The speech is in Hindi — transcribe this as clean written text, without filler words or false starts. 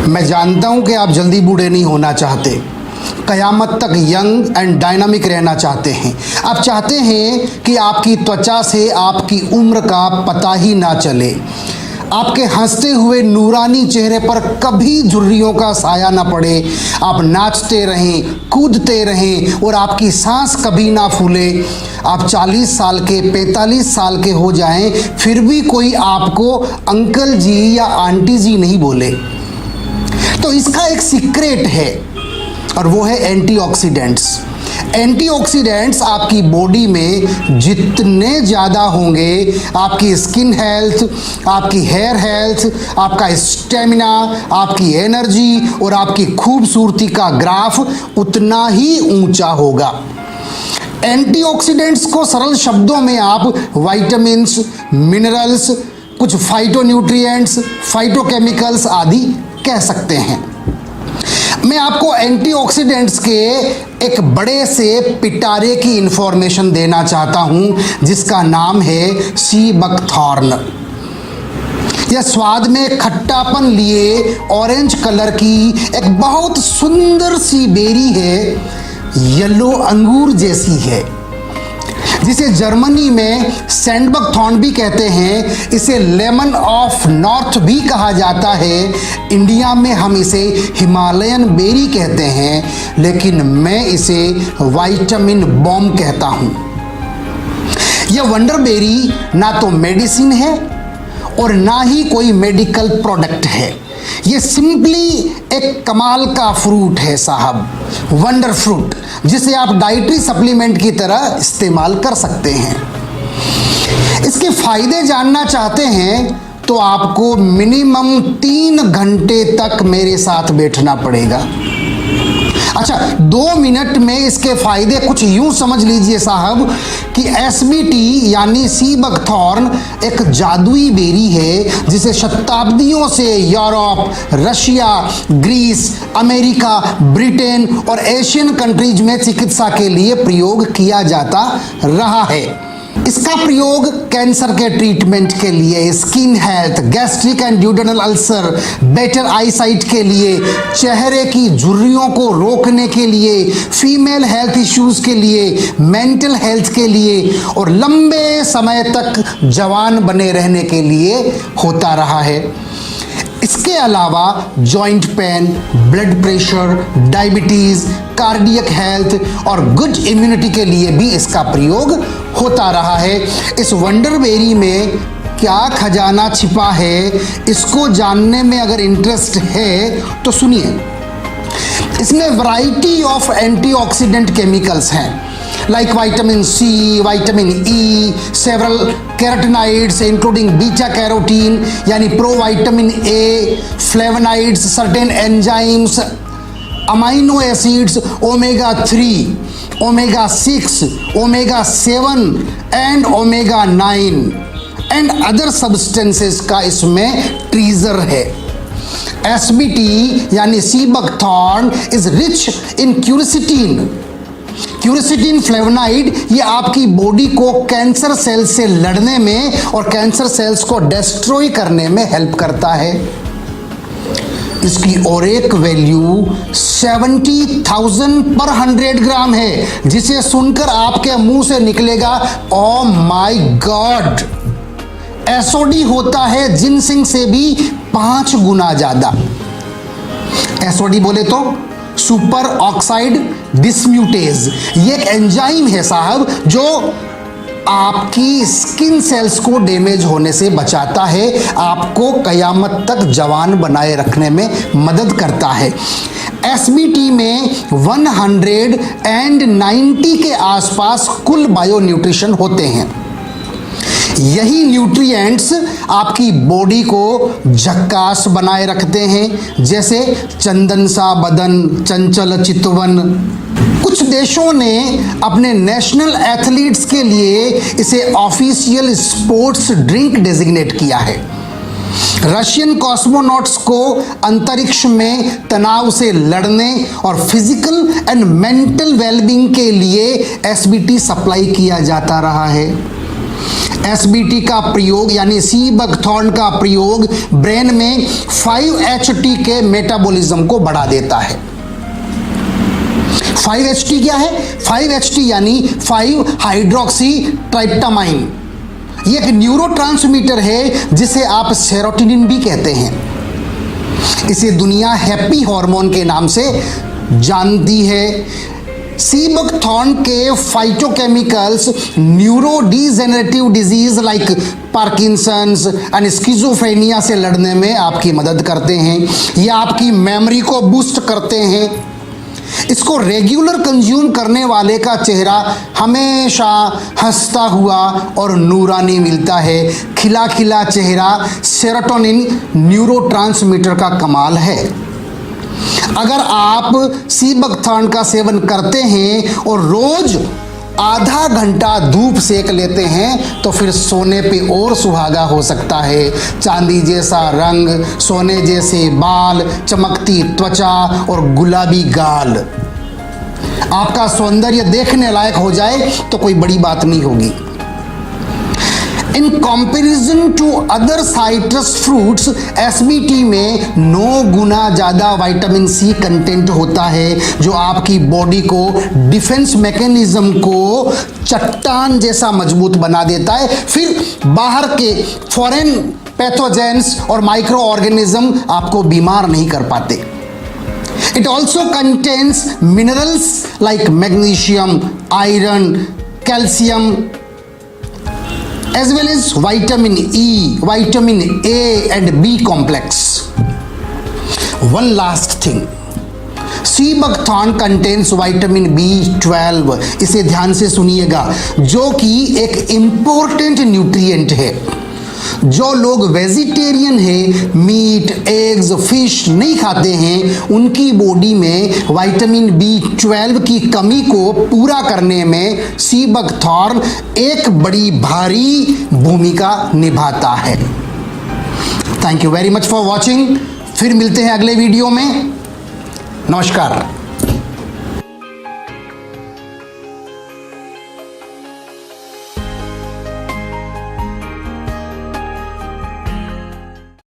मैं जानता हूं कि आप जल्दी बूढ़े नहीं होना चाहते, कयामत तक यंग एंड डायनामिक रहना चाहते हैं। आप चाहते हैं कि आपकी त्वचा से आपकी उम्र का पता ही ना चले, आपके हंसते हुए नूरानी चेहरे पर कभी झुर्रियों का साया ना पड़े, आप नाचते रहें, कूदते रहें और आपकी सांस कभी ना फूले। आप 40 साल के 45 साल के हो जाएं, फिर भी कोई आपको अंकल जी या आंटी जी नहीं बोले। तो इसका एक सीक्रेट है और वो है एंटीऑक्सीडेंट्स। एंटीऑक्सीडेंट्स आपकी बॉडी में जितने ज़्यादा होंगे, आपकी स्किन हेल्थ, आपकी हेयर हेल्थ, आपका स्टेमिना, आपकी एनर्जी और आपकी खूबसूरती का ग्राफ उतना ही ऊंचा होगा। एंटीऑक्सीडेंट्स को सरल शब्दों में आप विटामिन्स, मिनरल्स, कुछ फाइटोन्यूट्रिएंट्स, फाइटोकेमिकल्स आदि कह सकते हैं। मैं आपको एंटीऑक्सीडेंट्स के एक बड़े से पिटारे की इंफॉर्मेशन देना चाहता हूं, जिसका नाम है सी बकथॉर्न। यह स्वाद में खट्टापन लिए ऑरेंज कलर की एक बहुत सुंदर सी बेरी है, येलो अंगूर जैसी है, जिसे जर्मनी में सैंडबकथॉर्न भी कहते हैं। इसे लेमन ऑफ नॉर्थ भी कहा जाता है। इंडिया में हम इसे हिमालयन बेरी कहते हैं, लेकिन मैं इसे विटामिन बॉम्ब कहता हूं। यह वंडर बेरी ना तो मेडिसिन है और ना ही कोई मेडिकल प्रोडक्ट है। ये सिंपली एक कमाल का फ्रूट है साहब, वंडर फ्रूट, जिसे आप डाइटरी सप्लीमेंट की तरह इस्तेमाल कर सकते हैं। इसके फायदे जानना चाहते हैं तो आपको मिनिमम 3 घंटे तक मेरे साथ बैठना पड़ेगा। अच्छा, 2 मिनट में इसके फायदे कुछ यूं समझ लीजिए साहब कि एसबीटी यानी सी बकथॉर्न एक जादुई बेरी है, जिसे शताब्दियों से Europe, Russia, Greece, America, Britain और एशियन कंट्रीज में चिकित्सा के लिए प्रयोग किया जाता रहा है। इसका प्रयोग कैंसर के ट्रीटमेंट के लिए, skin health, gastric and duodenal ulcer, better eyesight के लिए, चेहरे की झुर्रियों को रोकने के लिए, फीमेल हेल्थ इश्यूज के लिए, मेंटल हेल्थ के लिए और लंबे समय तक जवान बने रहने के लिए होता रहा है। इसके अलावा joint pain, blood pressure, diabetes, cardiac health और गुड इम्यूनिटी के लिए भी इसका प्रयोग होता रहा है। इस वंडर बेरी में क्या खजाना छिपा है, इसको जानने में अगर इंटरेस्ट है तो सुनिए। इसमें वैरायटी ऑफ एंटीऑक्सीडेंट केमिकल्स हैं, like vitamin C, vitamin E, several carotenoids including beta carotene यानी provitamin A, flavonoids, certain enzymes, amino acids, omega 3, omega 6, omega 7 and omega 9 and other substances का इसमें ट्रीजर है। SBT यानी sea buckthorn is rich in quercetin. Quercetin flavonoid ये आपकी बॉडी को कैंसर सेल्स से लड़ने में और कैंसर सेल्स को डिस्ट्रॉय करने में हेल्प करता है। इसकी और एक वैल्यू 70,000 पर 100 ग्राम है, जिसे सुनकर आपके मुंह से निकलेगा ओ माय गॉड। एसओडी होता है जिनसिंग से भी 5 गुना ज्यादा। एसओडी बोले तो सुपर ऑक्साइड डिस्म्यूटेज, ये एक एंजाइम है साहब जो आपकी स्किन सेल्स को डैमेज होने से बचाता है, आपको कयामत तक जवान बनाए रखने में मदद करता है। एसबीटी में 190 के आसपास कुल बायो न्यूट्रिशन होते हैं। यही न्यूट्रिएंट्स आपकी बॉडी को झक्कास बनाए रखते हैं, जैसे चंदन सा बदन, चंचल चितवन। कुछ देशों ने अपने नेशनल एथलीट्स के लिए इसे ऑफिशियल स्पोर्ट्स ड्रिंक डेजिग्नेट किया है। रशियन कॉस्मोनॉट्स को अंतरिक्ष में तनाव से लड़ने और फिजिकल एंड मेंटल वेलबींग के लिए एसबीटी सप्लाई किया जाता रहा है। एसबीटी का प्रयोग यानी सी बकथॉर्न का प्रयोग ब्रेन में 5-HT के मेटाबॉलिज्म को बढ़ा देता है। 5-HT क्या है? 5-HT यानी 5-हाइड्रोक्सी ट्राइप्टामाइन। ये एक न्यूरोट्रांसमीटर है जिसे आप सेरोटोनिन भी कहते हैं। इसे दुनिया हैप्पी हार्मोन के नाम से जानती है। सी बकथॉर्न के phytochemicals neuro degenerative disease like Parkinson's and schizophrenia से लड़ने में आपकी मदद करते हैं। ये आपकी मेमोरी को बूस्ट करते हैं। इसको रेगुलर कंज्यूम करने वाले का चेहरा हमेशा हंसता हुआ और नूरानी मिलता है। खिला खिला चेहरा सेरोटोनिन न्यूरोट्रांसमीटर का कमाल है। अगर आप सी बकथॉर्न का सेवन करते हैं और रोज आधा घंटा धूप सेक लेते हैं तो फिर सोने पे और सुहागा हो सकता है। चांदी जैसा रंग, सोने जैसे बाल, चमकती त्वचा और गुलाबी गाल। आपका सौंदर्य देखने लायक हो जाए तो कोई बड़ी बात नहीं होगी। In comparison to other citrus fruits, SBT में 9 गुना ज़्यादा विटामिन सी कंटेंट होता है जो आपकी बॉडी को डिफेंस मैकेनिज्म को चट्टान जैसा मजबूत बना देता है। फिर बाहर के फॉरेन पैथोजेंस और माइक्रो ऑर्गेनिज्म आपको बीमार नहीं कर पाते। It also contains minerals like magnesium, iron, calcium, as well as vitamin E, vitamin A and B complex. One last thing, sea buckthorn contains vitamin B12। इसे ध्यान से सुनिएगा, जो कि एक इम्पोर्टेंट न्यूट्रिएंट है। जो लोग वेजिटेरियन हैं, मीट, एग्स, फिश नहीं खाते हैं, उनकी बॉडी में विटामिन B12 की कमी को पूरा करने में सी बकथॉर्न एक बड़ी भारी भूमिका निभाता है। Thank you very much for watching. फिर मिलते हैं अगले वीडियो में। नमस्कार।